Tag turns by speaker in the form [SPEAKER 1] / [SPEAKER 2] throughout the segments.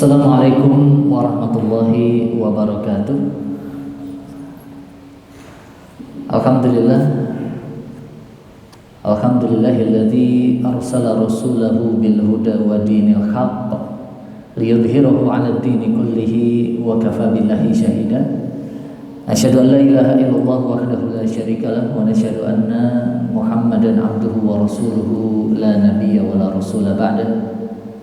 [SPEAKER 1] Assalamualaikum warahmatullahi wabarakatuh. Alhamdulillah. Alhamdulillahilladzi arsala rasulahu bil huda wa dinil haqq liyudhhirahu 'ala ad-dini kullihi wa kafa billahi shahida. Asyhadu an la ilaha illallah wahdahu la syarika lah wa asyhadu anna Muhammadan 'abduhu wa rasuluhu la nabiyya wa la rasula ba'da.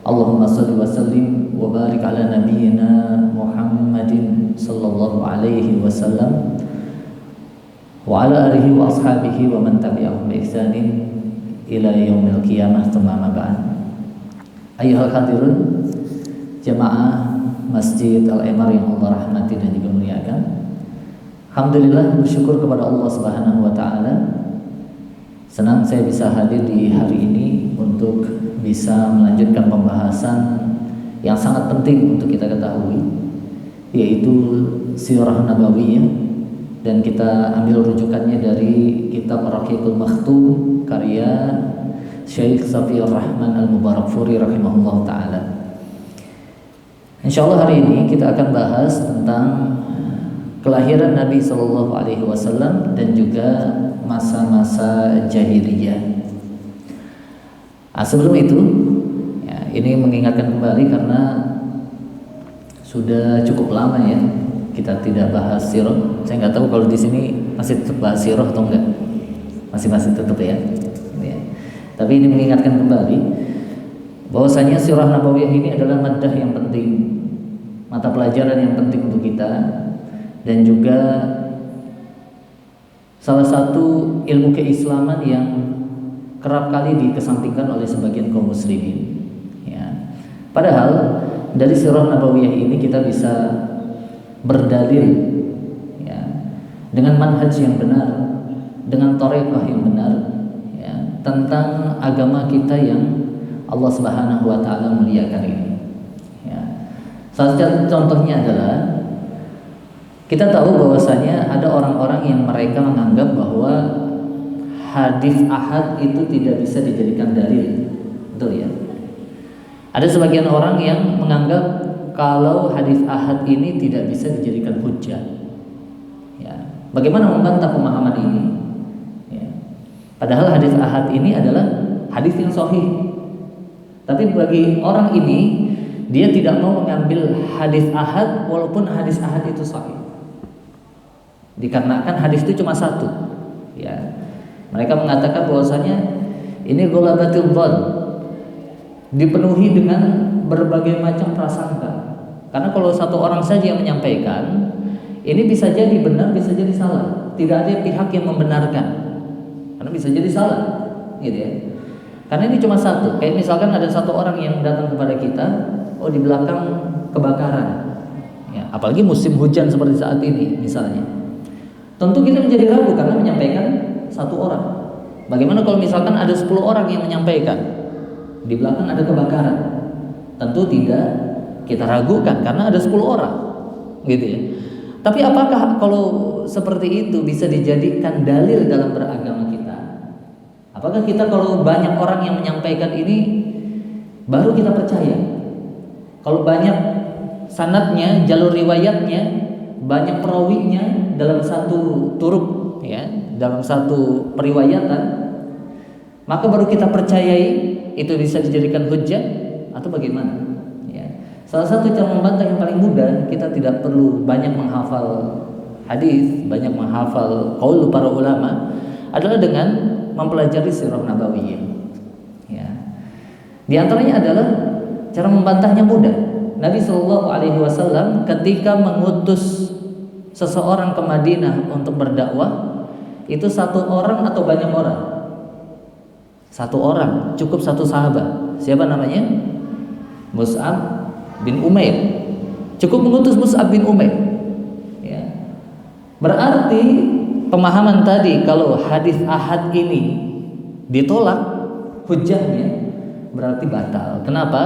[SPEAKER 1] Allahumma salli wa sallim wa barik ala nabiyyina Muhammadin sallallahu alaihi wasallam wa ala alihi wa ashabihi wa man tabi'ahum bi ihsanin ila yaumil qiyamah, tsumma ba'd. Ayyuhal hadirun jamaah Masjid Al-Emar yang Allah rahmati dan juga muliakan. Alhamdulillah, bersyukur kepada Allah Subhanahu wa taala. Senang saya bisa hadir di hari ini untuk bisa melanjutkan pembahasan yang sangat penting untuk kita ketahui, yaitu Sirah Nabawiyah, dan kita ambil rujukannya dari kitab Ar-Rahiqul Makhtum karya Syekh Safiyur Rahman Al-Mubarakfuri rahimahullah ta'ala. Insyaallah hari ini kita akan bahas tentang kelahiran Nabi SAW dan juga masa-masa jahiliyah. Sebelum itu, ya, ini mengingatkan kembali karena sudah cukup lama ya kita tidak bahas sirah. Saya nggak tahu kalau di sini masih tetap bahas sirah atau enggak. Masih tetap ya. Tapi ini mengingatkan kembali bahwasanya sirah nabawiyah ini adalah madah yang penting, mata pelajaran yang penting untuk kita, dan juga salah satu ilmu keislaman yang kerap kali dikesampingkan oleh sebagian kaum muslimin. Ya. Padahal dari sirah nabawiyah ini kita bisa berdalil, ya, dengan manhaj yang benar, dengan thariqah yang benar, ya, tentang agama kita yang Allah Subhanahu wa taala muliakan ini. Ya. Salah satu contohnya adalah kita tahu bahwasanya ada orang-orang yang mereka menganggap bahwa hadis ahad itu tidak bisa dijadikan dalil. Betul ya? Ada sebagian orang yang menganggap kalau hadis ahad ini tidak bisa dijadikan hujjah. Ya. Bagaimana membantah pemahaman ini? Ya. Padahal hadis ahad ini adalah hadis yang sahih. Tapi bagi orang ini, dia tidak mau mengambil hadis ahad walaupun hadis ahad itu sahih. Dikarenakan hadis itu cuma satu. Ya. Mereka mengatakan bahwasanya ini ghalabatul dhann, dipenuhi dengan berbagai macam prasangka. Karena kalau satu orang saja yang menyampaikan, ini bisa jadi benar, bisa jadi salah. Tidak ada pihak yang membenarkan. Karena bisa jadi salah, gitu ya. Karena ini cuma satu. Kayak misalkan ada satu orang yang datang kepada kita, oh di belakang kebakaran. Ya, apalagi musim hujan seperti saat ini misalnya. Tentu kita menjadi ragu karena menyampaikan satu orang. Bagaimana kalau misalkan ada 10 orang yang menyampaikan di belakang ada kebakaran? Tentu tidak kita ragukan karena ada 10 orang, gitu ya. Tapi apakah kalau seperti itu bisa dijadikan dalil dalam beragama kita? Apakah kita kalau banyak orang yang menyampaikan ini baru kita percaya? Kalau banyak sanadnya, jalur riwayatnya, banyak perawinya dalam satu turuk, ya, dalam satu periwayatan, maka baru kita percayai itu bisa dijadikan hujjah atau bagaimana? Ya. Salah satu cara membantah yang paling mudah, kita tidak perlu banyak menghafal hadis, banyak menghafal qaul para ulama, adalah dengan mempelajari sirah nabawiyah. Ya. Di antaranya adalah cara membantahnya mudah. Nabi SAW ketika mengutus seseorang ke Madinah untuk berdakwah, itu satu orang atau banyak orang? Satu orang, cukup satu sahabat. Siapa namanya? Mus'ab bin Umair. Cukup mengutus Mus'ab bin Umair. Ya. Berarti pemahaman tadi kalau hadis ahad ini ditolak hujahnya berarti batal. Kenapa?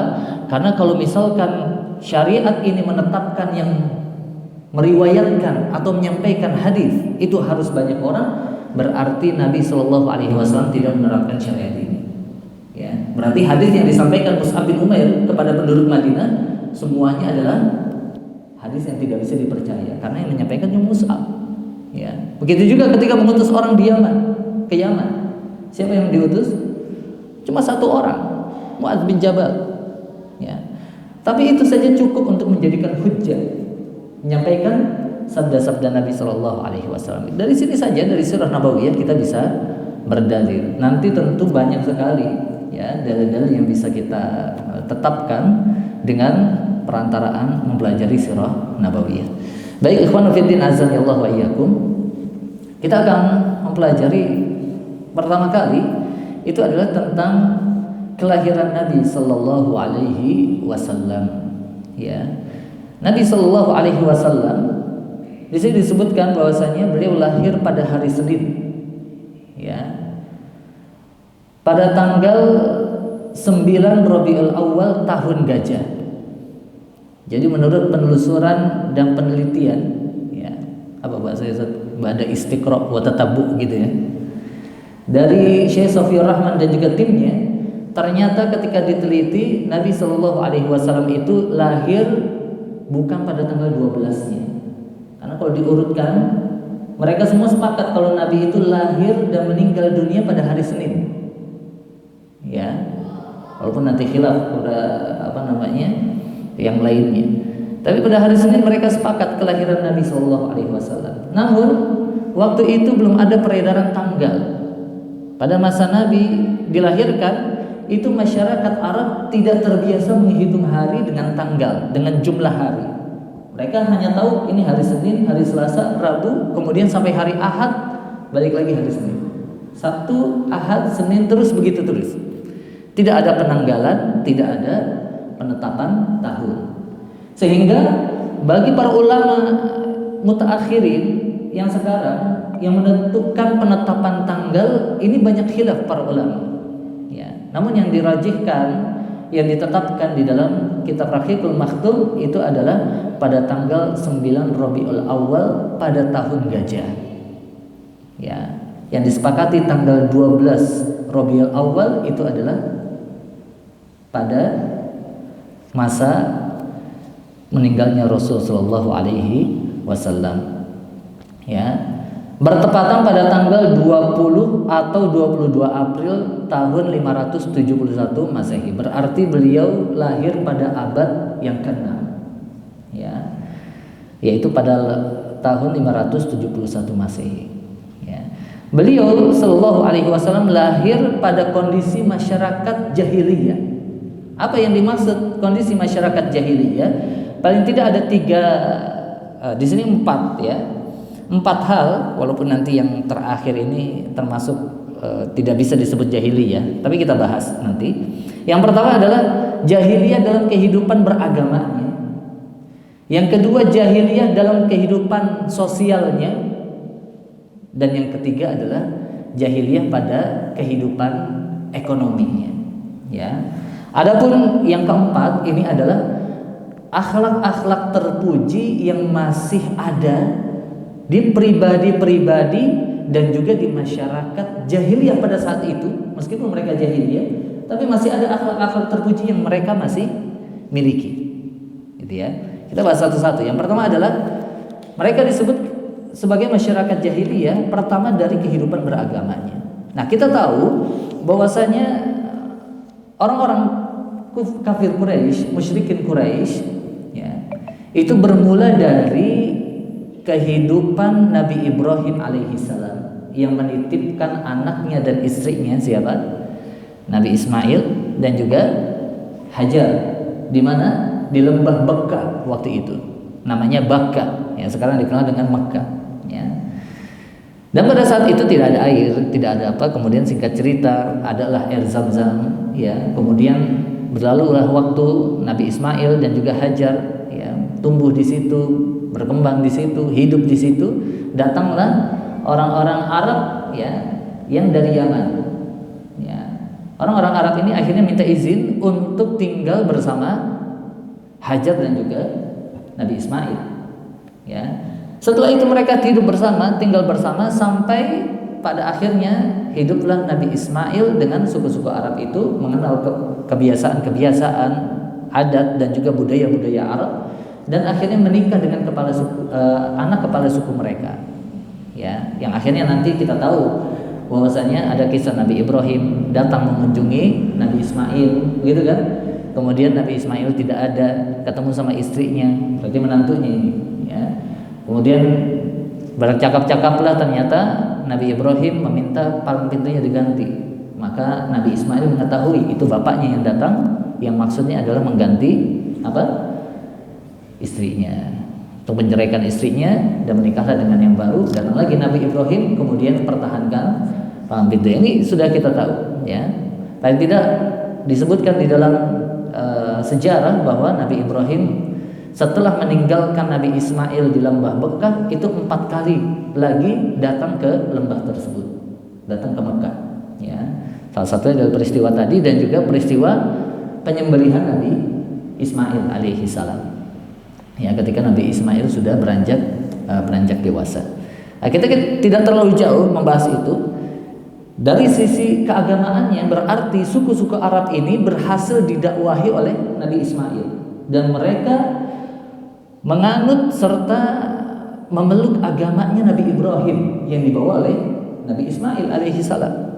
[SPEAKER 1] Karena kalau misalkan syariat ini menetapkan yang meriwayatkan atau menyampaikan hadis itu harus banyak orang, berarti Nabi Shallallahu Alaihi Wasallam tidak menerapkan syariat ini. Ya, berarti hadis yang disampaikan Mus'ab bin Umair kepada penduduk Madinah semuanya adalah hadis yang tidak bisa dipercaya karena yang menyampaikan cuma Mus'ab. Ya. Begitu juga ketika mengutus orang di Yaman, ke Yaman. Siapa yang diutus? Cuma satu orang, Mu'adz bin Jabal. Ya. Tapi itu saja cukup untuk menjadikan hujjah, menyampaikan sabda-sabda Nabi Shallallahu Alaihi Wasallam. Dari sini saja, dari surah Nabawiyah kita bisa berdalil. Nanti tentu banyak sekali ya dalil-dalil yang bisa kita tetapkan dengan perantaraan mempelajari surah Nabawiyah. Baik ikhwan fillah azanillahu wa iyyakum. Kita akan mempelajari pertama kali itu adalah tentang kelahiran Nabi sallallahu alaihi wasallam. Ya. Nabi sallallahu alaihi wasallam di sini disebutkan bahwasanya beliau lahir pada hari Senin. Ya. Pada tanggal 9 Rabiul Awal tahun Gajah. Jadi menurut penelusuran dan penelitian, ya, apa bahasa ada istiqra wa tatabbu gitu ya. Dari Syekh Sofiyur Rahman dan juga timnya, ternyata ketika diteliti Nabi Shallallahu Alaihi Wasallam itu lahir bukan pada tanggal 12-nya. Karena kalau diurutkan, mereka semua sepakat kalau Nabi itu lahir dan meninggal dunia pada hari Senin. Ya, walaupun nanti khilaf pada yang lainnya. Tapi pada hari Senin mereka sepakat kelahiran Nabi Shallallahu Alaihi Wasallam. Namun waktu itu belum ada peredaran tanggal. Pada masa Nabi dilahirkan, itu masyarakat Arab tidak terbiasa menghitung hari dengan tanggal, dengan jumlah hari. Mereka hanya tahu ini hari Senin, hari Selasa, Rabu, kemudian sampai hari Ahad, balik lagi hari Senin. Sabtu, Ahad, Senin, terus begitu terus. Tidak ada penanggalan, tidak ada penetapan tahun. Sehingga bagi para ulama mutaakhirin yang sekarang yang menentukan penetapan tanggal ini banyak khilaf para ulama. Ya, namun yang dirajihkan, yang ditetapkan di dalam kitab Rahiqul Makhtum itu adalah pada tanggal 9 Rabiul Awal pada tahun Gajah. Ya, yang disepakati tanggal 12 Rabiul Awal itu adalah pada masa meninggalnya Rasul sallallahu alaihi wasallam. Ya. Bertepatan pada tanggal 20 atau 22 April tahun 571 Masehi. Berarti beliau lahir pada abad yang ke-6. Ya. Yaitu pada tahun 571 Masehi. Ya. Beliau sallallahu alaihi wasallam lahir pada kondisi masyarakat jahiliyah. Apa yang dimaksud kondisi masyarakat jahiliyah? Paling tidak ada 3, di sini 4 ya. 4 hal, walaupun nanti yang terakhir ini termasuk tidak bisa disebut jahiliyah, tapi kita bahas nanti. Yang pertama adalah jahiliyah dalam kehidupan beragamanya. Yang kedua jahiliyah dalam kehidupan sosialnya. Dan yang ketiga adalah jahiliyah pada kehidupan ekonominya. Ya. Adapun yang keempat ini adalah akhlak-akhlak terpuji yang masih ada di pribadi-pribadi dan juga di masyarakat jahiliyah pada saat itu. Meskipun mereka jahiliyah, tapi masih ada akhlak-akhlak terpuji yang mereka masih miliki. Gitu ya. Kita bahas satu-satu. Yang pertama adalah mereka disebut sebagai masyarakat jahiliyah pertama dari kehidupan beragamanya. Nah, kita tahu bahwasanya orang-orang kafir Quraisy, musyrikin Quraisy, ya, itu bermula dari kehidupan Nabi Ibrahim alaihissalam yang menitipkan anaknya dan istrinya siapa? Nabi Ismail dan juga Hajar, di mana? Di lembah Bakka waktu itu. Namanya Bakka, ya sekarang dikenal dengan Makkah, ya. Dan pada saat itu tidak ada air, tidak ada apa. Kemudian singkat cerita adalah air Zam-Zam, ya. Kemudian berlalulah waktu, Nabi Ismail dan juga Hajar, ya, tumbuh di situ, berkembang di situ, hidup di situ. Datanglah orang-orang Arab, ya, yang dari Yaman. Ya. Orang-orang Arab ini akhirnya minta izin untuk tinggal bersama Hajar dan juga Nabi Ismail. Ya. Setelah itu mereka hidup bersama, tinggal bersama sampai pada akhirnya hiduplah Nabi Ismail dengan suku-suku Arab itu mengenal kebiasaan-kebiasaan adat dan juga budaya-budaya Arab, dan akhirnya menikah dengan anak kepala suku mereka. Ya, yang akhirnya nanti kita tahu bahwasanya ada kisah Nabi Ibrahim datang mengunjungi Nabi Ismail, gitu kan? Kemudian Nabi Ismail tidak ada, ketemu sama istrinya, berarti menantunya ini. Ya. Kemudian bercakap-cakaplah, ternyata Nabi Ibrahim meminta palang pintunya diganti. Maka Nabi Ismail mengetahui itu bapaknya yang datang, yang maksudnya adalah mengganti apa? Istrinya, untuk menceraikan istrinya dan menikahlah dengan yang baru. Dan lagi Nabi Ibrahim kemudian pertahankan palang pintu. Ini sudah kita tahu, ya. Paling tidak disebutkan di dalam sejarah bahwa Nabi Ibrahim setelah meninggalkan Nabi Ismail di lembah Mekah itu 4 kali lagi datang ke lembah tersebut, datang ke Mekah. Ya, salah satunya adalah peristiwa tadi dan juga peristiwa penyembelihan Nabi Ismail alaihi salam. Ya, ketika Nabi Ismail sudah beranjak dewasa. Nah, kita tidak terlalu jauh membahas itu. Dari sisi keagamaannya, berarti suku-suku Arab ini berhasil didakwahi oleh Nabi Ismail, dan mereka menganut serta memeluk agamanya Nabi Ibrahim yang dibawa oleh Nabi Ismail alaihi salam.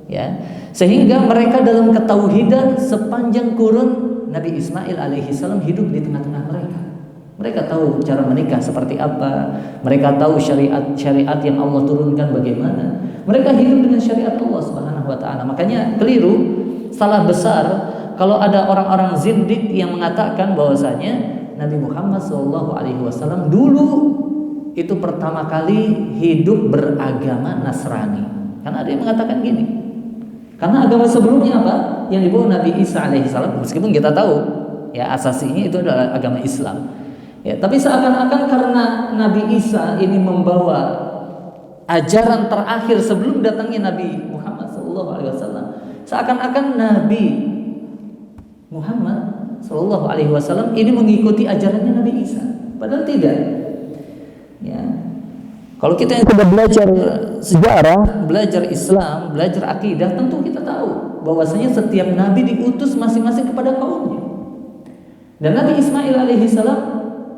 [SPEAKER 1] Ya, sehingga mereka dalam ketauhidan sepanjang kurun Nabi Ismail alaihi salam hidup di tengah-tengah mereka. Mereka tahu cara menikah seperti apa. Mereka tahu syariat yang Allah turunkan bagaimana. Mereka hidup dengan syariat Allah Subhanahu wa taala. Makanya keliru, salah besar kalau ada orang-orang zindik yang mengatakan bahwasanya Nabi Muhammad SAW dulu itu pertama kali hidup beragama Nasrani. Karena ada yang mengatakan gini. Karena agama sebelumnya apa? Yang dibawa Nabi Isa alaihissalam, meskipun kita tahu ya asasinya itu adalah agama Islam. Ya, tapi seakan-akan karena Nabi Isa ini membawa ajaran terakhir sebelum datangnya Nabi Muhammad SAW, seakan-akan Nabi Muhammad SAW ini mengikuti ajarannya Nabi Isa. Padahal tidak. Ya. Kalau kita yang sudah belajar sejarah, belajar Islam, belajar akidah, tentu kita tahu bahwasanya setiap nabi diutus masing-masing kepada kaumnya. Dan Nabi Ismail alaihissalam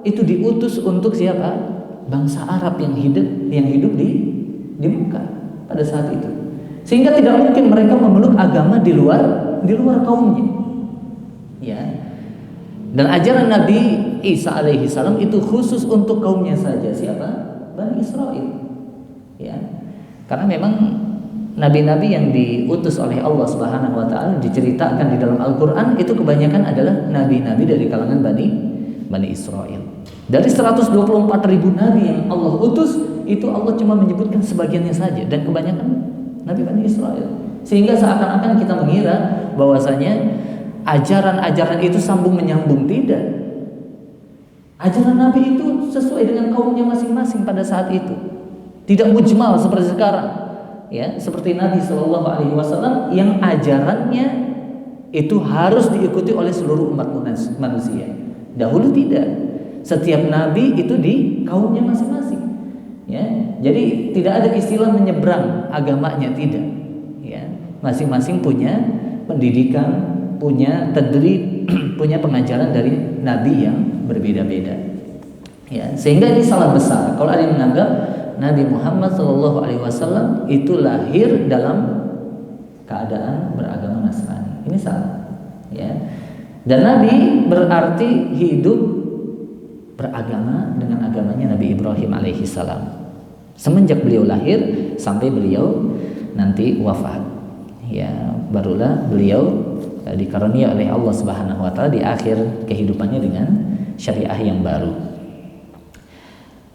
[SPEAKER 1] itu diutus untuk siapa? Bangsa Arab yang hidup di Mekah pada saat itu. Sehingga tidak mungkin mereka memeluk agama di luar kaumnya. Ya. Dan ajaran Nabi Isa alaihissalam itu khusus untuk kaumnya saja. Siapa? Bani Israel. Ya. Karena memang nabi-nabi yang diutus oleh Allah Subhanahu wa taala diceritakan di dalam Al-Qur'an itu kebanyakan adalah nabi-nabi dari kalangan Bani Israel. Dari 124.000 nabi yang Allah utus, itu Allah cuma menyebutkan sebagiannya saja, dan kebanyakan nabi Bani Israel. Sehingga seakan-akan kita mengira bahwasanya ajaran-ajaran itu sambung menyambung. Tidak. Ajaran nabi itu sesuai dengan kaumnya masing-masing pada saat itu. Tidak mujmal seperti sekarang. Ya, seperti Nabi SAW yang ajarannya itu harus diikuti oleh seluruh umat manusia. Dahulu tidak. Setiap nabi itu di kaumnya masing-masing. Ya, jadi tidak ada istilah menyeberang agamanya, tidak. Ya, masing-masing punya pendidikan, punya tadrib, punya pengajaran dari nabi yang berbeda-beda. Ya, sehingga ini salah besar kalau ada yang menganggap Nabi Muhammad SAW itu lahir dalam keadaan beragama Nasrani. Ini salah. Ya. Dan Nabi berarti hidup beragama dengan agamanya Nabi Ibrahim alaihissalam. Semenjak beliau lahir sampai beliau nanti wafat. Ya, barulah beliau dikarunia oleh Allah Subhanahu wa taala di akhir kehidupannya dengan syariah yang baru.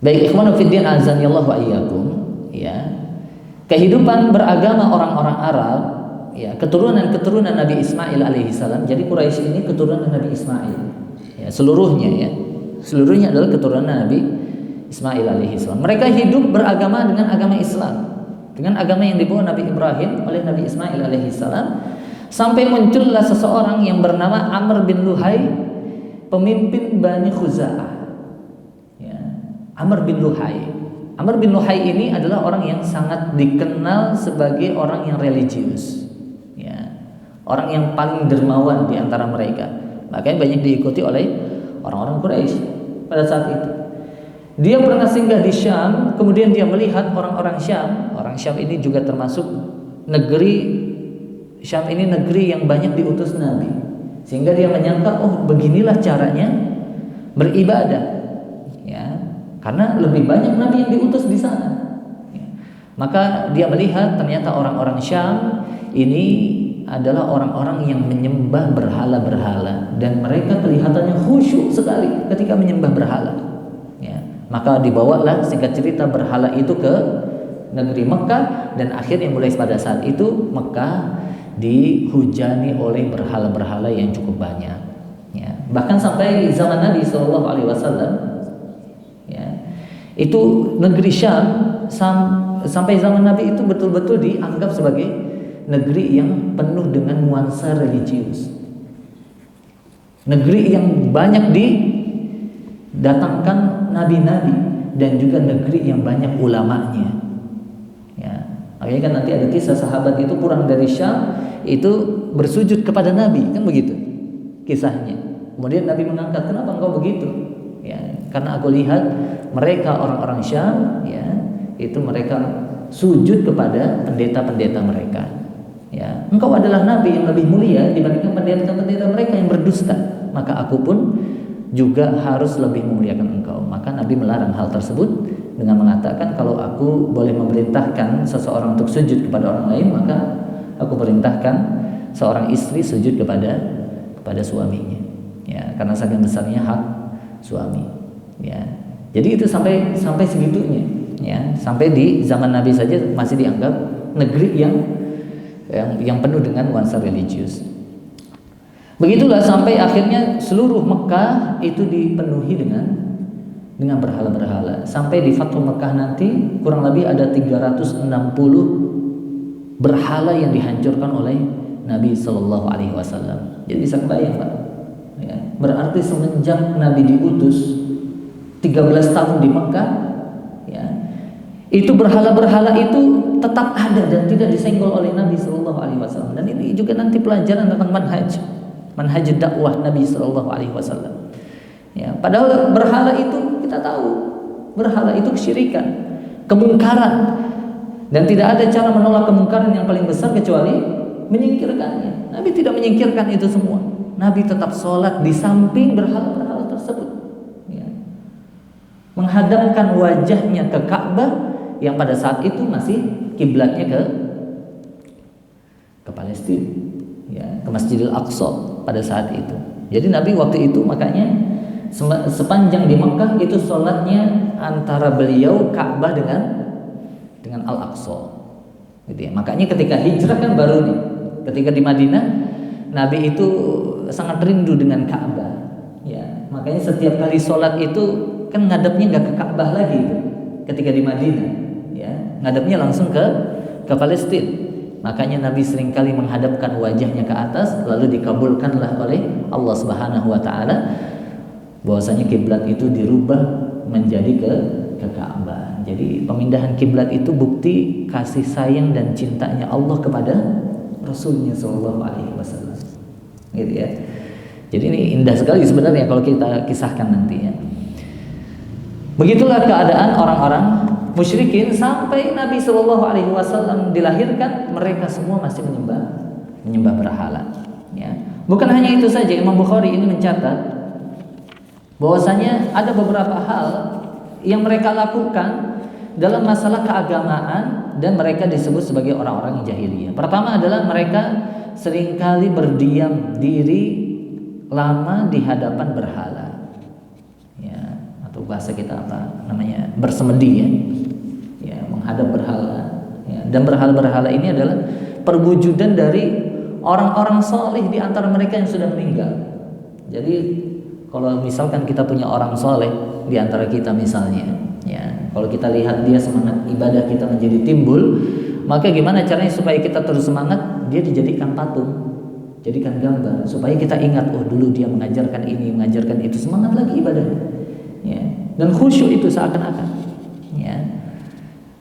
[SPEAKER 1] Baik, ikhwanu fiddin azanillahu wa iyyakum, ya. Kehidupan beragama orang-orang Arab, ya, keturunan Nabi Ismail alaihissalam. Jadi Quraisy ini keturunan Nabi Ismail. Ya, seluruhnya adalah keturunan Nabi Ismail alaihissalam. Mereka hidup beragama dengan agama Islam, dengan agama yang dibawa Nabi Ibrahim oleh Nabi Ismail alaihissalam, sampai muncullah seseorang yang bernama Amr bin Luhai, pemimpin Bani Khuza'ah. Amr bin Luhai. Amr bin Luhai ini adalah orang yang sangat dikenal sebagai orang yang religius, ya, orang yang paling dermawan di antara mereka. Makanya banyak diikuti oleh orang-orang Quraisy pada saat itu. Dia pernah singgah di Syam, kemudian dia melihat orang-orang Syam. Orang Syam ini juga termasuk negeri, Syam ini negeri yang banyak diutus Nabi. Sehingga dia menyangka, oh beginilah caranya beribadah. Ya, karena lebih banyak Nabi yang diutus di sana. Ya. Maka dia melihat ternyata orang-orang Syam ini adalah orang-orang yang menyembah berhala-berhala, dan mereka kelihatannya khusyuk sekali ketika menyembah berhala. Ya, maka dibawalah singkat cerita berhala itu ke negeri Mekah, dan akhirnya mulai pada saat itu Mekah dihujani oleh berhala-berhala yang cukup banyak. Ya, bahkan sampai zaman Nabi SAW, ya, itu negeri Syam sampai zaman Nabi itu betul-betul dianggap sebagai negeri yang penuh dengan nuansa religius, negeri yang banyak didatangkan nabi-nabi, dan juga negeri yang banyak ulamanya. Ya, makanya kan nanti ada kisah sahabat itu pulang dari Syam itu bersujud kepada Nabi, kan begitu kisahnya. Kemudian Nabi mengangkat, kenapa engkau begitu? Ya, karena aku lihat mereka orang-orang Syam, ya, itu mereka sujud kepada pendeta-pendeta mereka. Ya, engkau adalah nabi yang lebih mulia dibandingkan pendeta-pendeta mereka yang berdusta, maka aku pun juga harus lebih memuliakan engkau. Maka Nabi melarang hal tersebut dengan mengatakan, kalau aku boleh memerintahkan seseorang untuk sujud kepada orang lain, maka aku perintahkan seorang istri sujud kepada suaminya. Ya, karena saking besarnya hak suami. Ya, jadi itu sampai segitunya. Ya, sampai di zaman Nabi saja masih dianggap negeri yang penuh dengan nuansa religius. Begitulah sampai akhirnya seluruh Mekah itu dipenuhi dengan berhala-berhala. Sampai di Fathu Mekah nanti kurang lebih ada 360 berhala yang dihancurkan oleh Nabi Shallallahu Alaihi Wasallam. Jadi bisa kebayang, Pak. Ya, berarti semenjak Nabi diutus 13 tahun di Mekah, ya, itu berhala-berhala itu tetap ada dan tidak disenggol oleh Nabi Shallallahu Alaihi Wasallam. Dan ini juga nanti pelajaran tentang manhaj dakwah Nabi Shallallahu Alaihi Wasallam. Ya, padahal berhala itu kita tahu, berhala itu kesyirikan, kemungkaran, dan tidak ada cara menolak kemungkaran yang paling besar kecuali menyingkirkannya. Nabi tidak menyingkirkan itu semua. Nabi tetap sholat di samping berhala-berhala tersebut. Ya. Menghadapkan wajahnya ke Ka'bah yang pada saat itu masih kiblatnya ke Palestina, ya, ke Masjidil Aqsa pada saat itu. Jadi Nabi waktu itu makanya sepanjang di Mekah itu sholatnya antara beliau Ka'bah dengan Al-Aqsa, gitu ya. Makanya ketika hijrah kan baru nih, ketika di Madinah Nabi itu sangat rindu dengan Ka'bah, ya. Makanya setiap kali sholat itu kan ngadepnya nggak ke Ka'bah lagi itu. Ketika di Madinah, ya, ngadepnya langsung ke Palestina. Makanya Nabi seringkali menghadapkan wajahnya ke atas, lalu dikabulkanlah oleh Allah Subhanahu wa taala bahwasanya kiblat itu dirubah menjadi ke Ka'bah. Jadi pemindahan kiblat itu bukti kasih sayang dan cintanya Allah kepada Rasulnya Shallallahu Alaihi Wasallam. Gitu ya. Jadi ini indah sekali sebenarnya kalau kita kisahkan nanti, ya. Begitulah keadaan orang-orang musyrikin sampai Nabi Shallallahu Alaihi Wasallam dilahirkan, mereka semua masih menyembah berhala. Ya. Bukan hanya itu saja, Imam Bukhari ini mencatat bahwasanya ada beberapa hal yang mereka lakukan dalam masalah keagamaan dan mereka disebut sebagai orang-orang jahiliyah. Pertama adalah mereka seringkali berdiam diri lama di hadapan berhala. Bahasa kita apa namanya, bersemedi, ya, menghadap berhala, ya. Dan berhala-berhala ini adalah perwujudan dari orang-orang soleh di antara mereka yang sudah meninggal. Jadi kalau misalkan kita punya orang soleh di antara kita misalnya, ya, kalau kita lihat dia semangat ibadah kita menjadi timbul, maka gimana caranya supaya kita terus semangat? Dia dijadikan patung, jadikan gambar supaya kita ingat, oh dulu dia mengajarkan ini, mengajarkan itu, semangat lagi ibadahnya. Ya, dan khusyuk itu seakan-akan, ya.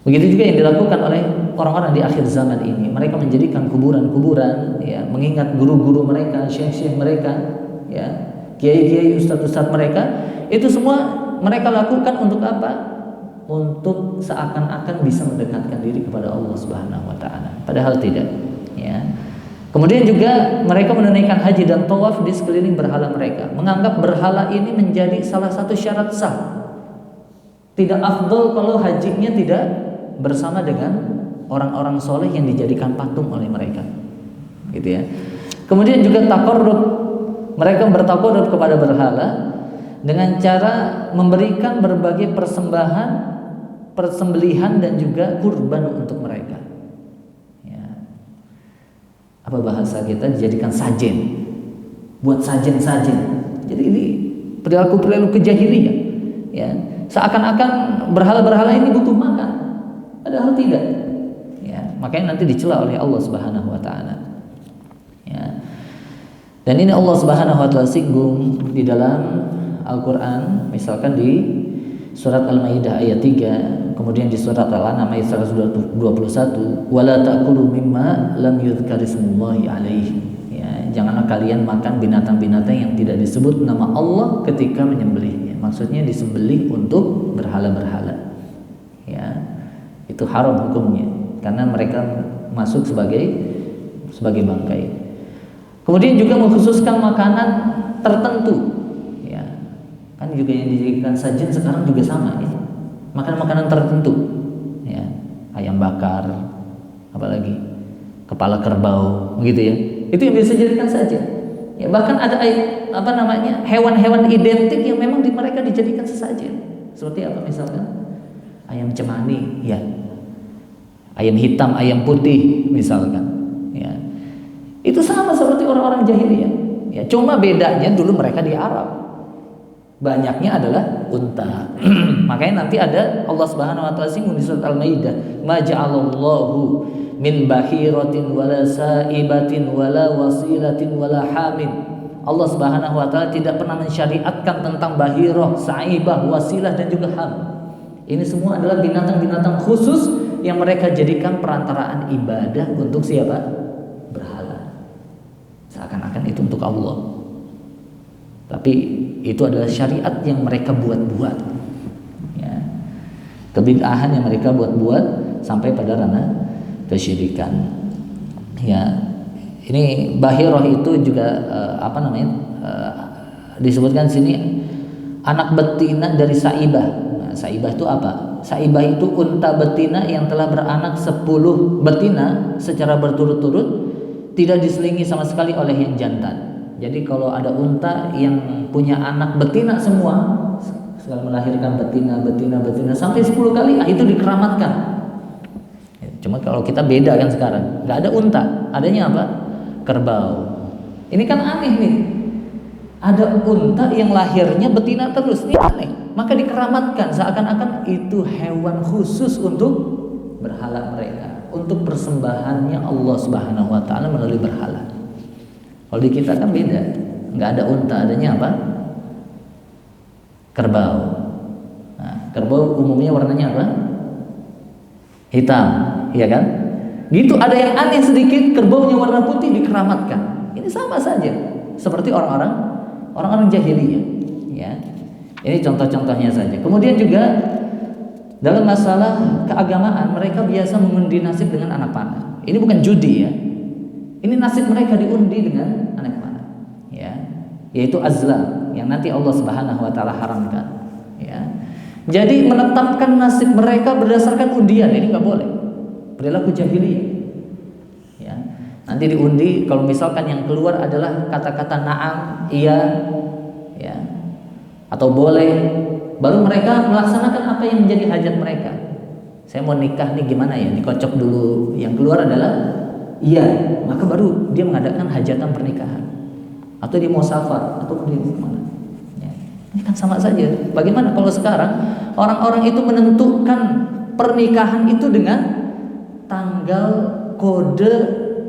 [SPEAKER 1] Begitu juga yang dilakukan oleh orang-orang di akhir zaman ini. Mereka menjadikan kuburan-kuburan, ya, mengingat guru-guru mereka, syekh-syekh mereka, ya, kiai-kiai, ustadz-ustadz mereka, itu semua mereka lakukan untuk apa? Untuk seakan-akan bisa mendekatkan diri kepada Allah Subhanahu wa taala. Padahal tidak, ya. Kemudian juga mereka menunaikan haji dan tawaf di sekeliling berhala mereka, menganggap berhala ini menjadi salah satu syarat sah. Tidak afdol kalau hajinya tidak bersama dengan orang-orang soleh yang dijadikan patung oleh mereka, gitu ya. Kemudian juga taqarrub, mereka bertaqarrub kepada berhala dengan cara memberikan berbagai persembahan, persembelihan dan juga kurban untuk mereka. Apa bahasa kita, dijadikan sajen, buat sajen-sajen. Jadi ini perilaku kejahiliyah, ya. Seakan-akan berhala-berhala ini butuh makan, padahal tidak, ya. Makanya nanti dicela oleh Allah Subhanahu wa taala, ya. Dan ini Allah Subhanahu wa taala singgung di dalam Al-Qur'an, misalkan di surat Al-Maidah ayat 3, kemudian di surat Al-An'am ayat 121, wala ta'kulu mimma lam yudhkarismullahi alaihi, ya, janganlah kalian makan binatang-binatang yang tidak disebut nama Allah ketika menyembelihnya. Maksudnya disembelih untuk berhala-berhala, ya. Itu haram hukumnya karena mereka masuk sebagai bangkai. Kemudian juga mengkhususkan makanan tertentu, kan juga yang dijadikan sajian sekarang juga sama, ya. Makanan-makanan tertentu, ya, ayam bakar, apalagi kepala kerbau, begitu ya. Itu yang bisa dijadikan sajian. Ya, bahkan ada hewan-hewan identik yang memang mereka dijadikan sesajen. Seperti apa misalkan? Ayam cemani, ya. Ayam hitam, ayam putih misalkan, ya. Itu sama seperti orang-orang jahiliyah. Ya, cuma bedanya dulu mereka di Arab. Banyaknya adalah unta. Makanya nanti ada Allah Subhanahu wa taala singgung di surat Al-Maidah, ma ja'alallahu min bahiratin wala sa'ibatin wala wasilatin wala hamin. Allah Subhanahu wa taala tidak pernah mensyariatkan tentang bahirah, sa'ibah, wasilah dan juga ham. Ini semua adalah binatang-binatang khusus yang mereka jadikan perantaraan ibadah untuk siapa? Berhala. Seakan-akan itu untuk Allah. Tapi itu adalah syariat yang mereka buat-buat, ya. Kebid'ahan yang mereka buat-buat sampai pada ranah kesyirikan, ya. Ini bahirah itu juga disebutkan sini anak betina dari saibah. Nah, saibah itu apa? Saibah itu unta betina yang telah beranak 10 betina secara berturut-turut, tidak diselingi sama sekali oleh yang jantan. Jadi kalau ada unta yang punya anak betina semua, sekali melahirkan betina sampai 10 kali, itu dikeramatkan. Cuma kalau kita beda kan sekarang, nggak ada unta, adanya apa? Kerbau. Ini kan aneh nih. Ada unta yang lahirnya betina terus, ini aneh. Maka dikeramatkan seakan-akan itu hewan khusus untuk berhala mereka, untuk persembahannya Allah Subhanahu wa taala melalui berhala. Kalau di kita kan beda, nggak ada unta, adanya apa? Kerbau. Nah, kerbau umumnya warnanya apa? Hitam, iya kan? Gitu, ada yang aneh sedikit, kerbaunya warna putih dikeramatkan. Ini sama saja seperti orang-orang jahiliyah, ya. Ini contoh-contohnya saja. Kemudian juga dalam masalah keagamaan mereka biasa mengundi nasib dengan anak panah. Ini bukan judi, ya. Ini nasib mereka diundi dengan anak panah, ya, yaitu azlam yang nanti Allah Subhanahu wa taala haramkan, ya. Jadi menetapkan nasib mereka berdasarkan undian ini nggak boleh, perilaku jahiliyah, ya. Nanti diundi, kalau misalkan yang keluar adalah kata-kata na'am, iya, ya, atau boleh, baru mereka melaksanakan apa yang menjadi hajat mereka. Saya mau nikah nih, gimana ya? Dikocok dulu, yang keluar adalah iya, maka baru dia mengadakan hajatan pernikahan, atau dia mau safar, atau dia mana, ya. Ini kan sama saja. Bagaimana kalau sekarang orang-orang itu menentukan pernikahan itu dengan tanggal, kode,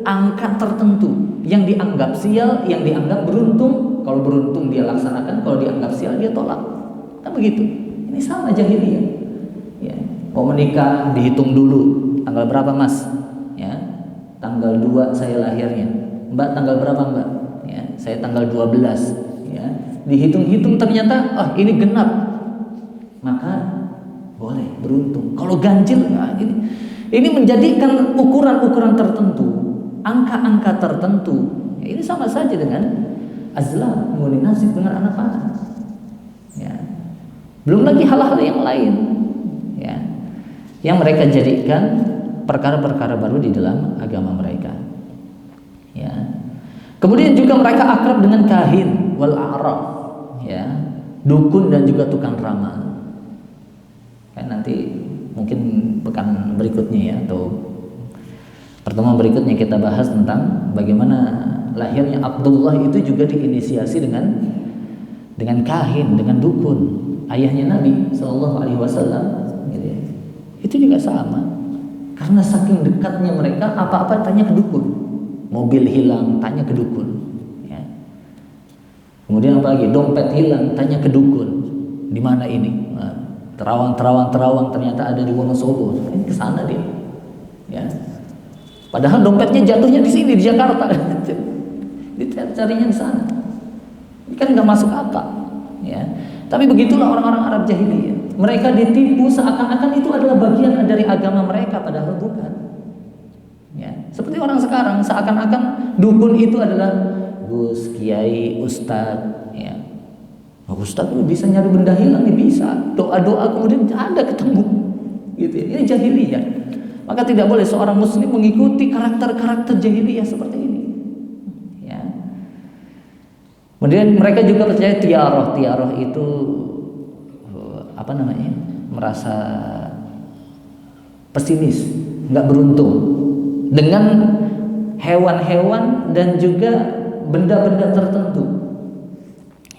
[SPEAKER 1] angka tertentu yang dianggap sial, yang dianggap beruntung. Kalau beruntung dia laksanakan, kalau dianggap sial dia tolak. Kan begitu. Ini sama jahiliyah, ya. Mau menikah dihitung dulu tanggal berapa mas, ya. Tanggal 2 saya lahirnya. Mbak tanggal berapa mbak? Ya, saya tanggal 12. ya, dihitung-hitung ternyata ini genap, maka boleh beruntung. Kalau ganjil, ini menjadikan ukuran-ukuran tertentu, angka-angka tertentu. Ya, ini sama saja dengan azlam, mengundi nasib dengan anak panah. Ya. Belum lagi hal-hal yang lain, ya, yang mereka jadikan perkara-perkara baru di dalam agama mereka. Ya. Kemudian juga mereka akrab dengan kahin wal a'raf, ya, dukun dan juga tukang ramal. Kan nanti mungkin pekan berikutnya ya, atau pertemuan berikutnya kita bahas tentang bagaimana lahirnya Abdullah itu juga diinisiasi dengan kahin, dengan dukun. Ayahnya Nabi Shallallahu Alaihi Wasallam, gitu ya. Itu juga sama, karena saking dekatnya mereka, apa-apa tanya ke dukun. Mobil hilang, tanya ke dukun. Ya. Kemudian apa lagi? Dompet hilang, tanya ke dukun. Di mana ini? Nah, terawang ternyata ada di Wonosobo. Ini ke sana dia. Ya. Padahal dompetnya jatuhnya di sini di Jakarta. Dicarinya di sana. Ini kan nggak masuk akal. Ya. Tapi begitulah orang-orang Arab jahiliyah. Mereka ditipu seakan-akan itu adalah bagian dari agama mereka, padahal bukan. Ya. Seperti orang sekarang seakan-akan dukun itu adalah Gus, Kiai, Ustadz. Ya. Ustadz itu bisa nyari benda hilang, ya bisa. Doa-doa kemudian ada ketemu. Gitu ya. Ini jahiliyah. Maka tidak boleh seorang muslim mengikuti karakter-karakter jahiliyah seperti ini. Ya. Kemudian mereka juga percaya tiaroh. Tiaroh itu merasa pesimis, nggak beruntung dengan hewan-hewan dan juga benda-benda tertentu.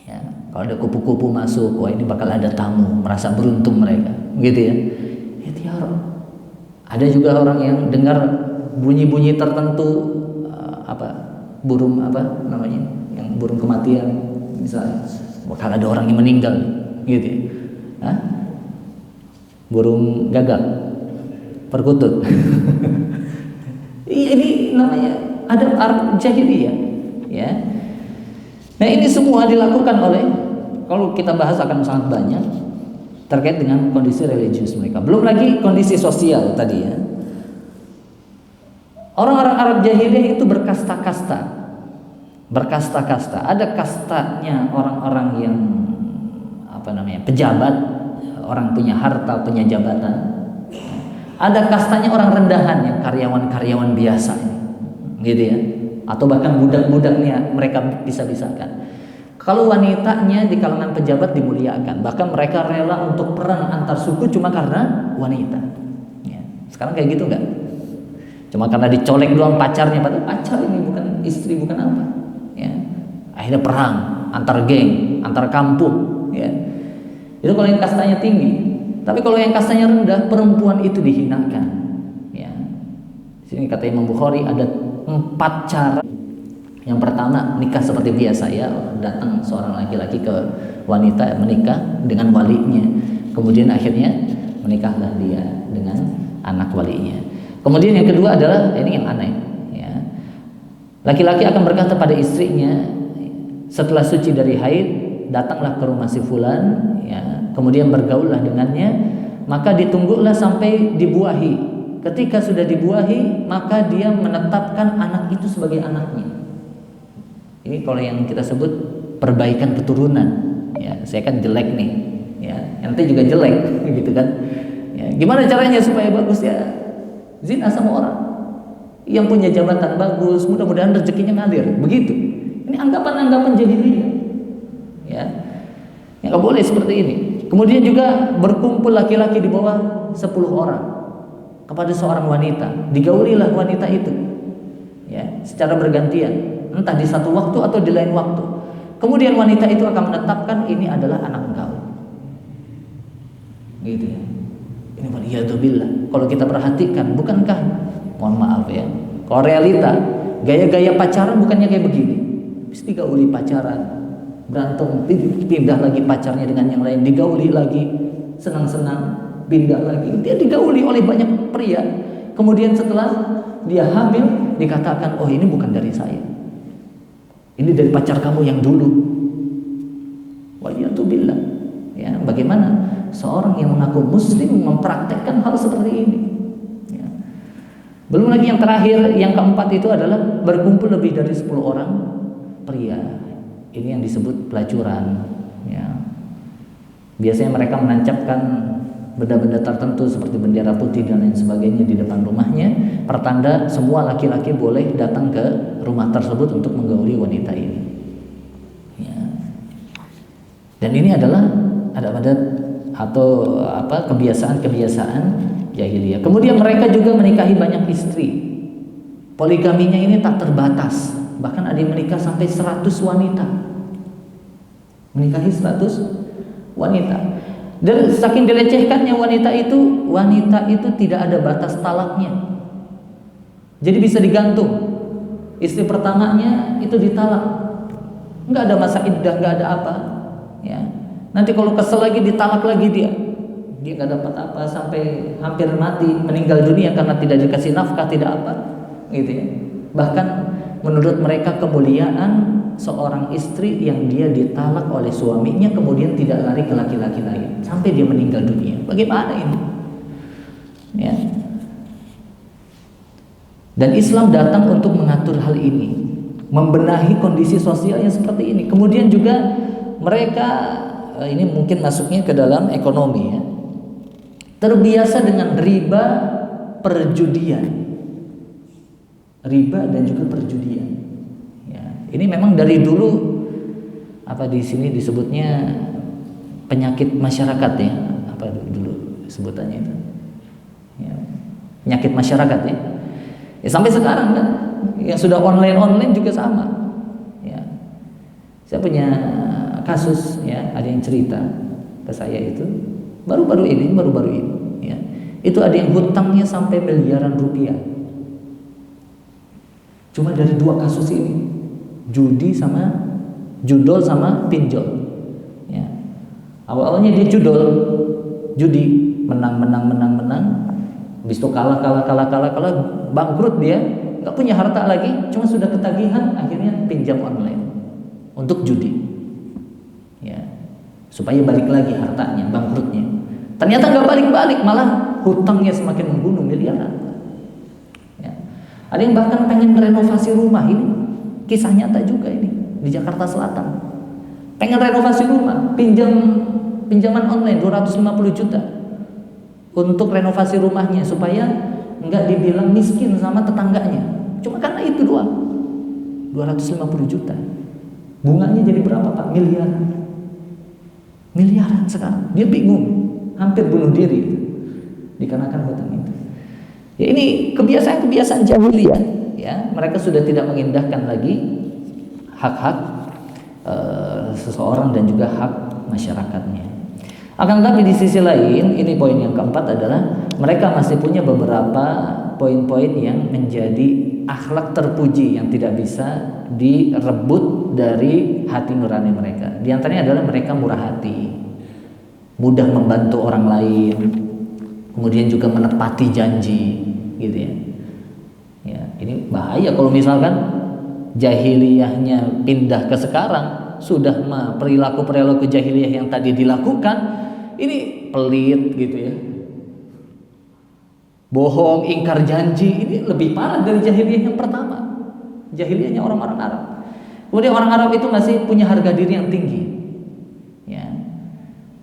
[SPEAKER 1] Ya, kalau ada kupu-kupu masuk, wah ini bakal ada tamu, merasa beruntung mereka, gitu ya. Ya tiaroh. Ada juga orang yang dengar bunyi-bunyi tertentu, burung yang burung kematian misalnya, bakal ada orang yang meninggal, gitu ya. Burung gagak, perkutut. Ini namanya ada Arab jahiliyah, ya. Nah ini semua dilakukan oleh, kalau kita bahas akan sangat banyak terkait dengan kondisi religius mereka. Belum lagi kondisi sosial tadi ya. Orang-orang Arab jahiliyah itu berkasta-kasta. Ada kastanya orang-orang yang pejabat, orang punya harta, punya jabatan. Ada kastanya orang rendahan yang karyawan-karyawan biasa, gitu ya. Atau bahkan budak-budaknya mereka bisa-bisakan. Kalau wanitanya di kalangan pejabat dimuliakan, bahkan mereka rela untuk perang antar suku cuma karena wanita. Ya. Sekarang kayak gitu nggak? Cuma karena dicolek doang pacarnya, padahal pacar ini bukan istri, bukan apa. Ya. Akhirnya perang antar geng, antar kampung. Ya. Itu kalau yang kastanya tinggi. Tapi kalau yang kastanya rendah, perempuan itu dihinakan. Ya. Di sini kata Imam Bukhari ada 4 cara. Yang pertama, nikah seperti biasa ya, datang seorang laki-laki ke wanita menikah dengan walinya. Kemudian akhirnya menikahlah dia dengan anak walinya. Kemudian yang kedua adalah ini yang aneh ya. Laki-laki akan berkata pada istrinya setelah suci dari haid, datanglah ke rumah si fulan ya, kemudian bergaullah dengannya, maka ditunggulah sampai dibuahi. Ketika sudah dibuahi, maka dia menetapkan anak itu sebagai anaknya. Ini kalau yang kita sebut perbaikan keturunan. Ya, saya kan jelek nih, ya, nanti juga jelek, gitu kan? Ya, gimana caranya supaya bagus ya? Zina sama orang yang punya jabatan bagus, mudah-mudahan rezekinya ngalir, begitu. Ini anggapan-anggapan jahiliyah. Ya, nggak boleh seperti ini. Kemudian juga berkumpul laki-laki di bawah 10 orang kepada seorang wanita, digaulilah wanita itu, ya, secara bergantian. Entah di satu waktu atau di lain waktu. Kemudian wanita itu akan menetapkan ini adalah anak engkau. Gitu ya. Ini waliyadzubillah. Kalau kita perhatikan, bukankah, mohon maaf ya, kalau realita, gaya-gaya pacaran bukannya kayak begini. Mesti digauli pacaran, berantem, pindah lagi pacarnya dengan yang lain, digauli lagi, senang-senang, pindah lagi. Dia digauli oleh banyak pria. Kemudian setelah dia hamil, dikatakan, oh ini bukan dari saya. Ini dari pacar kamu yang dulu. Waliyatubillah. Ya, bagaimana seorang yang mengaku muslim mempraktekkan hal seperti ini? Ya. Belum lagi yang terakhir, yang keempat itu adalah berkumpul lebih dari 10 orang pria. Ini yang disebut pelacuran. Ya. Biasanya mereka menancapkan benda-benda tertentu seperti bendera putih dan lain sebagainya di depan rumahnya, pertanda semua laki-laki boleh datang ke rumah tersebut untuk menggauli wanita ini. Ya. Dan ini adalah adat-adat atau kebiasaan-kebiasaan jahiliyah. Kemudian mereka juga menikahi banyak istri. Poligaminya ini tak terbatas. Bahkan ada yang menikah sampai 100 wanita. Menikahi 100 wanita. Dan saking dilecehkannya wanita itu tidak ada batas talaknya. Jadi bisa digantung. Istri pertamanya itu ditalak. Enggak ada masa iddah, enggak ada apa. Ya. Nanti kalau kesel lagi ditalak lagi dia nggak dapat apa sampai hampir mati, meninggal dunia karena tidak dikasih nafkah, tidak apa, gitu ya. Bahkan menurut mereka kemuliaan seorang istri yang dia ditalak oleh suaminya kemudian tidak lari ke laki-laki lain sampai dia meninggal dunia. Bagaimana ini? Ya. Dan Islam datang untuk mengatur hal ini, membenahi kondisi sosial yang seperti ini. Kemudian juga mereka ini mungkin masuknya ke dalam ekonomi ya. Terbiasa dengan riba, perjudian. Riba dan juga perjudian. Ya, ini memang dari dulu di sini disebutnya penyakit masyarakat ya. Apa dulu sebutannya itu? Ya, penyakit masyarakat ya. Ya sampai sekarang kan yang sudah online juga sama. Ya. Saya punya kasus ya, ada yang cerita ke saya itu baru-baru ini ya. Itu ada yang hutangnya sampai miliaran rupiah. Cuma dari 2 kasus ini. Judol sama pinjol. Ya. Awalnya dia judi, menang. Habis itu kalah, bangkrut dia, nggak punya harta lagi, cuma sudah ketagihan, akhirnya pinjam online untuk judi. Ya, supaya balik lagi hartanya, bangkrutnya. Ternyata nggak balik-balik, malah hutangnya semakin membunuh, miliaran. Ya. Ada yang bahkan pengen renovasi rumah, ini kisah nyata juga ini di Jakarta Selatan. Pengen renovasi rumah, pinjaman online 250 juta untuk renovasi rumahnya supaya nggak dibilang miskin sama tetangganya. Cuma karena itu doang, 250 juta. Bunganya jadi berapa Pak? Miliaran sekarang. Dia bingung, hampir bunuh diri dikarenakan hutang itu. Ya ini kebiasaan jahiliyah. Ya, mereka sudah tidak mengindahkan lagi hak-hak seseorang dan juga hak masyarakatnya. Akan tetapi di sisi lain, ini poin yang keempat adalah mereka masih punya beberapa poin-poin yang menjadi akhlak terpuji yang tidak bisa direbut dari hati nurani mereka. Di antaranya adalah mereka murah hati, mudah membantu orang lain, kemudian juga menepati janji, gitu ya. Ya, ini bahaya kalau misalkan jahiliyahnya pindah ke sekarang, sudah perilaku jahiliyah yang tadi dilakukan, ini pelit gitu ya. Bohong, ingkar janji, ini lebih parah dari jahiliyah yang pertama. Jahiliyahnya orang-orang Arab. Kemudian orang Arab itu masih punya harga diri yang tinggi. Ya.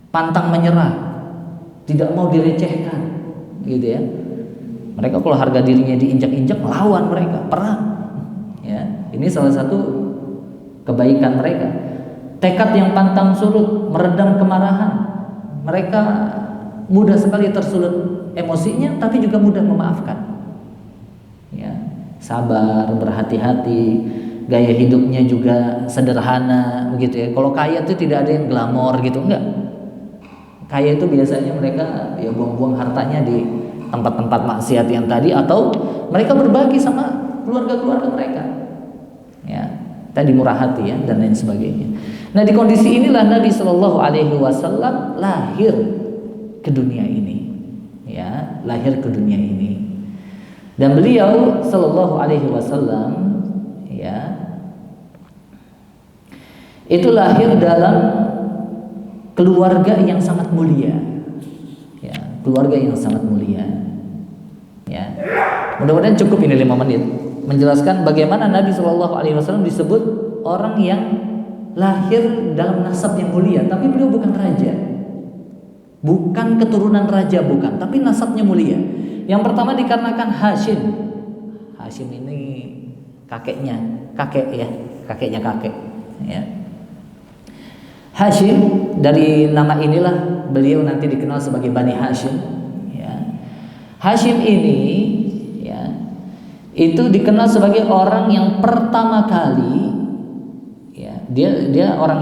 [SPEAKER 1] Pantang menyerah, tidak mau direcehkan, gitu ya. Mereka kalau harga dirinya diinjak-injak, melawan mereka, perang. Ya, ini salah satu kebaikan mereka. Tekad yang pantang surut, meredam kemarahan. Mereka mudah sekali tersulut emosinya, tapi juga mudah memaafkan. Ya, sabar, berhati-hati, gaya hidupnya juga sederhana, begitu ya. Kalau kaya itu tidak ada yang glamor gitu, enggak. Kaya itu biasanya mereka ya buang-buang hartanya di tempat-tempat maksiat yang tadi, atau mereka berbagi sama keluarga-keluarga mereka. Ya, tadi murah hati ya dan lain sebagainya. Nah, di kondisi inilah Nabi Shallallahu Alaihi Wasallam lahir ke dunia ini. Ya, lahir ke dunia ini. Dan beliau Shallallahu Alaihi Wasallam ya itu lahir dalam keluarga yang sangat mulia. Ya, keluarga yang sangat mulia. Ya. Mudah-mudahan cukup ini 5 menit menjelaskan bagaimana Nabi Shallallahu Alaihi Wasallam disebut orang yang lahir dalam nasab yang mulia, tapi beliau bukan raja, bukan keturunan raja, bukan, tapi nasabnya mulia. Yang pertama dikarenakan Hashim. Hashim ini kakeknya kakek. Ya. Hashim, dari nama inilah beliau nanti dikenal sebagai Bani Hashim. Ya. Hashim ini, ya, itu dikenal sebagai orang yang pertama kali, ya, dia orang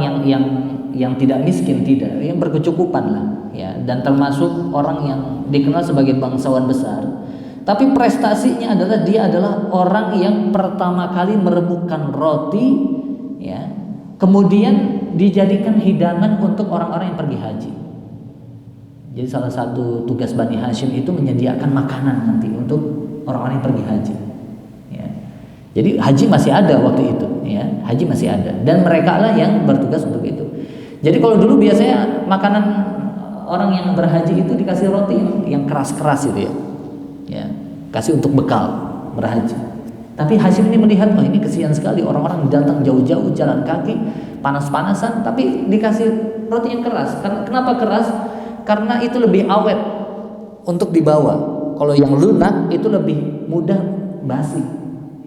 [SPEAKER 1] yang tidak miskin, tidak, yang berkecukupan lah, ya, dan termasuk orang yang dikenal sebagai bangsawan besar. Tapi prestasinya adalah dia adalah orang yang pertama kali meremukkan roti, ya, kemudian dijadikan hidangan untuk orang-orang yang pergi haji. Jadi salah satu tugas Bani Hashim itu menyediakan makanan nanti untuk orang-orang yang pergi haji. Ya. Jadi haji masih ada waktu itu, ya, haji masih ada, dan mereka lah yang bertugas untuk itu. Jadi kalau dulu biasanya makanan orang yang berhaji itu dikasih roti yang keras-keras itu, ya, kasih untuk bekal berhaji. Tapi Hashim ini melihat, oh ini kesian sekali, orang-orang datang jauh-jauh jalan kaki, panas-panasan, tapi dikasih roti yang keras. Kenapa keras? Karena itu lebih awet untuk dibawa. Kalau yang lunak itu lebih mudah basi,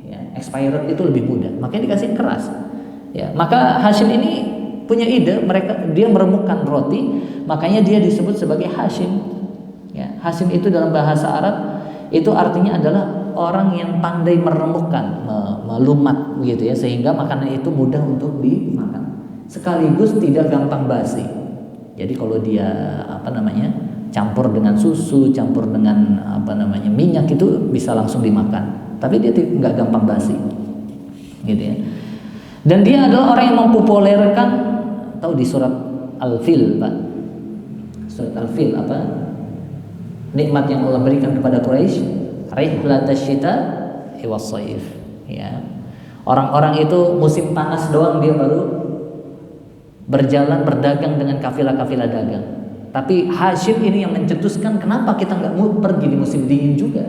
[SPEAKER 1] ya, expired itu lebih mudah, makanya dikasih keras. Ya, maka Hashim ini punya ide, dia meremukkan roti, makanya dia disebut sebagai Hashim. Ya, Hashim itu dalam bahasa Arab itu artinya adalah orang yang pandai meremukkan, melumat gitu ya, sehingga makanan itu mudah untuk dimakan. Sekaligus tidak gampang basi. Jadi kalau dia campur dengan susu, campur dengan minyak itu bisa langsung dimakan. Tapi dia nggak gampang basi, gitu ya. Dan dia adalah orang yang mempopulerkan, tahu di surat Al-Fil, Pak. Surat Al-Fil apa? Nikmat yang Allah berikan kepada Quraisy, rihlatasyita was-shaif, ya. Orang-orang itu musim panas doang dia baru berjalan berdagang dengan kafilah-kafilah dagang. Tapi Hashim ini yang mencetuskan, kenapa kita nggak mau pergi di musim dingin juga?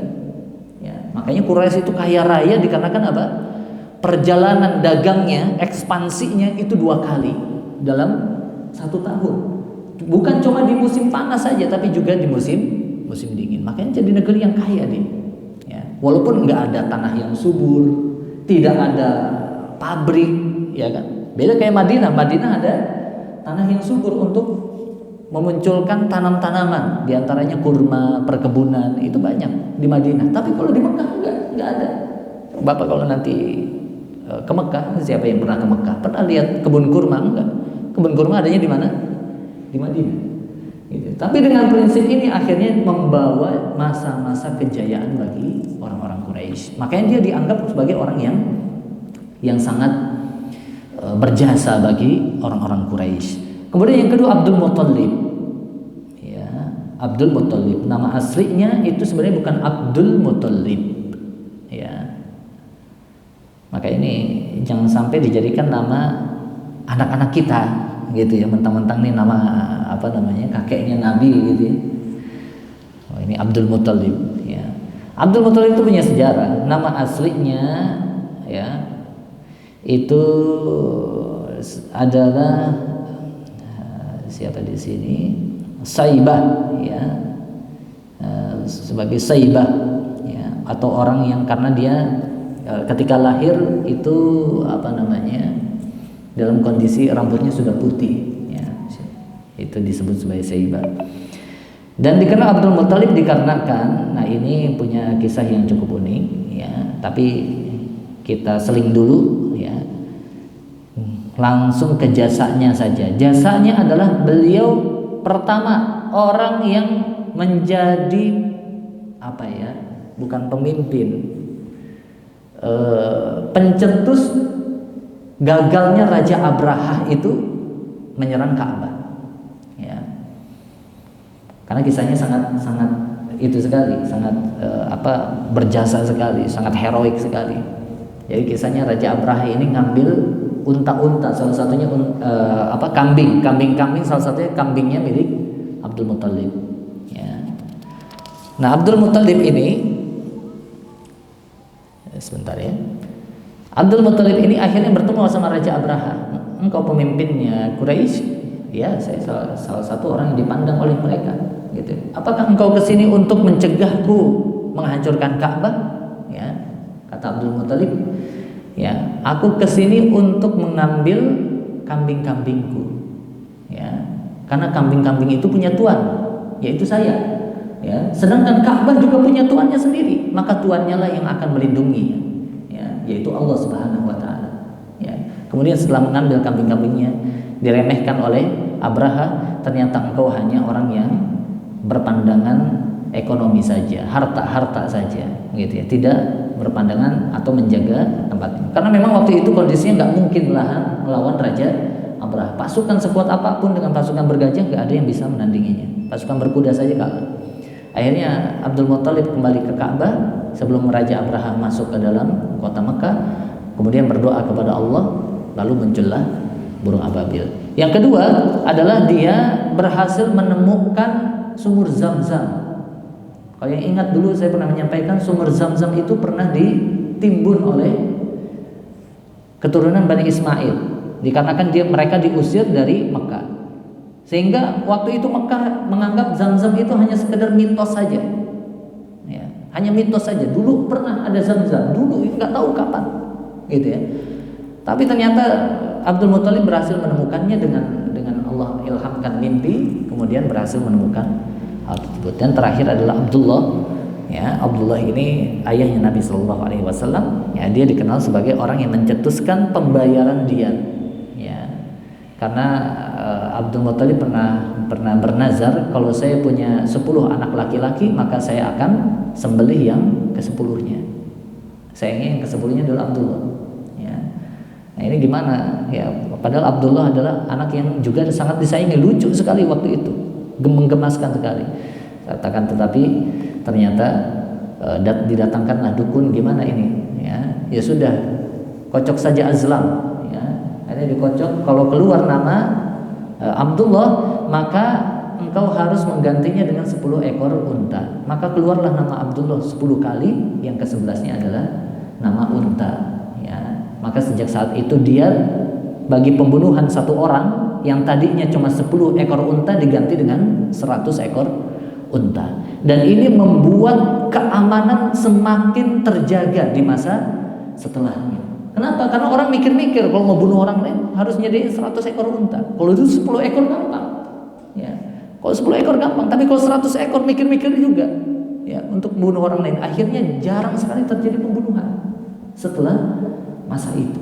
[SPEAKER 1] Ya, makanya Quraisy itu kaya raya dikarenakan apa? Perjalanan dagangnya, ekspansinya itu 2 kali dalam 1 tahun. Bukan cuma di musim panas saja, tapi juga di musim dingin. Makanya jadi negeri yang kaya dia. Ya, walaupun nggak ada tanah yang subur, tidak ada pabrik, ya kan? Beda kayak Madinah. Madinah ada tanah yang subur untuk memunculkan tanam-tanaman, diantaranya kurma, perkebunan, itu banyak di Madinah. Tapi kalau di Mekah nggak ada. Bapak kalau nanti ke Mekah, siapa yang pernah ke Mekah? Pernah lihat kebun kurma? Enggak. Kebun kurma adanya di mana? Di Madinah. Gitu. Tapi dengan prinsip ini akhirnya membawa masa-masa kejayaan bagi orang-orang Quraisy. Makanya dia dianggap sebagai orang yang sangat berjasa bagi orang-orang Quraisy. Kemudian yang kedua Abdul Muthalib. Ya, Abdul Muthalib. Nama aslinya itu sebenarnya bukan Abdul Muthalib. Ya. Maka ini jangan sampai dijadikan nama anak-anak kita gitu ya, mentang-mentang nih nama kakeknya Nabi gitu ya. Oh, ini Abdul Muthalib, ya. Abdul Muthalib itu punya sejarah. Nama aslinya, ya, itu adalah siapa di sini? Saibah, ya. Sebagai Saibah, ya, atau orang yang karena dia ketika lahir itu dalam kondisi rambutnya sudah putih, ya. Itu disebut sebagai Saibah. Dan dikenal Abdul Muthalib dikarenakan, nah ini punya kisah yang cukup unik, ya. Tapi kita seling dulu, ya. Langsung ke jasanya saja. Jasanya adalah beliau pertama orang yang menjadi bukan pemimpin, pencetus gagalnya Raja Abraha itu menyerang Ka'bah, ya. Karena kisahnya sangat itu sekali, sangat berjasa sekali, sangat heroik sekali. Jadi kisahnya Raja Abraha ini ngambil unta-unta, salah satunya kambing salah satunya kambingnya milik Abdul Muthalib. Ya. Nah, Abdul Muthalib ini sebentar ya. Abdul Muthalib ini akhirnya bertemu sama Raja Abraha. Engkau pemimpinnya Quraisy? Ya, saya salah satu orang yang dipandang oleh mereka. Gitu. Apakah engkau kesini untuk mencegahku menghancurkan Ka'bah? Ya, kata Abdul Muthalib. Ya, aku kesini untuk mengambil kambing-kambingku. Ya, karena kambing-kambing itu punya tuan, yaitu saya. Ya, sedangkan Ka'bah juga punya tuannya sendiri, maka tuannya lah yang akan melindungi. Ya, yaitu Allah Subhanahu wa taala. Ya. Kemudian setelah mengambil kambing-kambingnya, diremehkan oleh Abraha, ternyata engkau hanya orang yang berpandangan ekonomi saja, harta saja, gitu ya, tidak berpandangan atau menjaga tempat. Karena memang waktu itu kondisinya nggak mungkin melawan Raja Abraha. Pasukan sekuat apapun dengan pasukan bergajah nggak ada yang bisa menandinginya. Pasukan berkuda saja kalah. Akhirnya Abdul Muthalib kembali ke Ka'bah sebelum Raja Abraha masuk ke dalam kota Mekah, kemudian berdoa kepada Allah, lalu muncullah burung ababil. Yang kedua adalah dia berhasil menemukan sumur Zam-Zam. Kalau yang ingat dulu saya pernah menyampaikan, sumur Zam-Zam itu pernah ditimbun oleh keturunan Bani Ismail, dikarenakan mereka diusir dari Mekah. Sehingga waktu itu Mekah menganggap Zam-Zam itu hanya sekedar mitos saja. Ya, hanya mitos saja. Dulu pernah ada Zam-Zam, dulu nggak tahu kapan, gitu ya. Tapi ternyata Abdul Muthalib berhasil menemukannya dengan Allah ilhamkan mimpi, kemudian berhasil menemukan hal tersebut. Dan terakhir adalah Abdullah. Ya, Abdullah ini ayahnya Nabi Shallallahu Alaihi Wasallam. Ya, dia dikenal sebagai orang yang mencetuskan pembayaran diat. Ya, karena Abdul Muthalib pernah bernazar, kalau saya punya 10 anak laki-laki, maka saya akan sembelih yang ke-10-nya. Sayangnya yang ke-10-nya adalah Abdullah. Ya. Nah, ini gimana? Ya, padahal Abdullah adalah anak yang juga sangat disayangi, lucu sekali waktu itu, menggemaskan sekali. Katakan, tetapi ternyata didatangkanlah dukun, gimana ini? Ya sudah, kocok saja azlam. Ya, akhirnya dikocok. Kalau keluar nama Abdullah, maka engkau harus menggantinya dengan 10 ekor unta. Maka keluarlah nama Abdullah 10 kali, yang ke-11-nya adalah nama unta. Ya, maka sejak saat itu dia bagi pembunuhan satu orang yang tadinya cuma 10 ekor unta diganti dengan 100 ekor unta. Dan ini membuat keamanan semakin terjaga di masa setelahnya. Kenapa? Karena orang mikir-mikir kalau mau bunuh orang lain harus nyediain 100 ekor unta. Kalau itu 10 ekor gampang. Ya. Kalau 10 ekor gampang, tapi kalau 100 ekor mikir-mikir juga. Ya, untuk bunuh orang lain. Akhirnya jarang sekali terjadi pembunuhan setelah masa itu.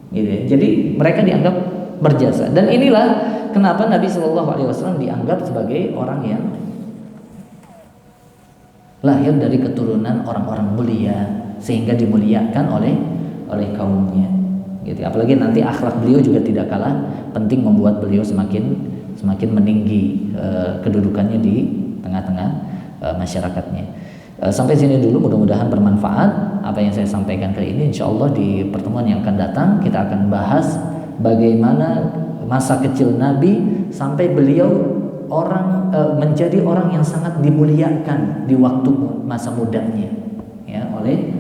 [SPEAKER 1] Gitu ya. Jadi mereka dianggap berjasa. Dan inilah kenapa Nabi Shallallahu Alaihi Wasallam dianggap sebagai orang yang lahir dari keturunan orang-orang mulia, sehingga dimuliakan oleh kaumnya, gitu. Apalagi nanti akhlak beliau juga tidak kalah penting, membuat beliau semakin meninggi kedudukannya di tengah-tengah masyarakatnya. Sampai sini dulu, mudah-mudahan bermanfaat apa yang saya sampaikan kali ini. Insya Allah di pertemuan yang akan datang kita akan bahas bagaimana masa kecil Nabi sampai beliau menjadi orang yang sangat dimuliakan di waktu masa mudanya, ya, oleh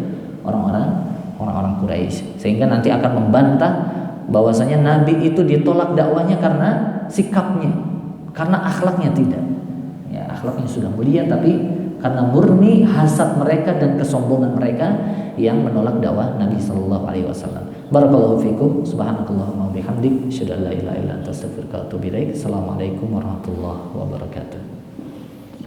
[SPEAKER 1] orang-orang Quraisy, sehingga nanti akan membantah bahwasanya Nabi itu ditolak dakwahnya karena sikapnya, karena akhlaknya tidak. Ya, akhlaknya sudah mulia, tapi karena murni hasad mereka dan kesombongan mereka yang menolak dakwah Nabi Shallallahu Alaihi Wasallam. Barakallahu fikum, subhanakallahumma wa bihamdik, asyhadu an la ilaha illa anta astaghfiruka wa atubu ilaik. Assalamualaikum warahmatullahi wabarakatuh.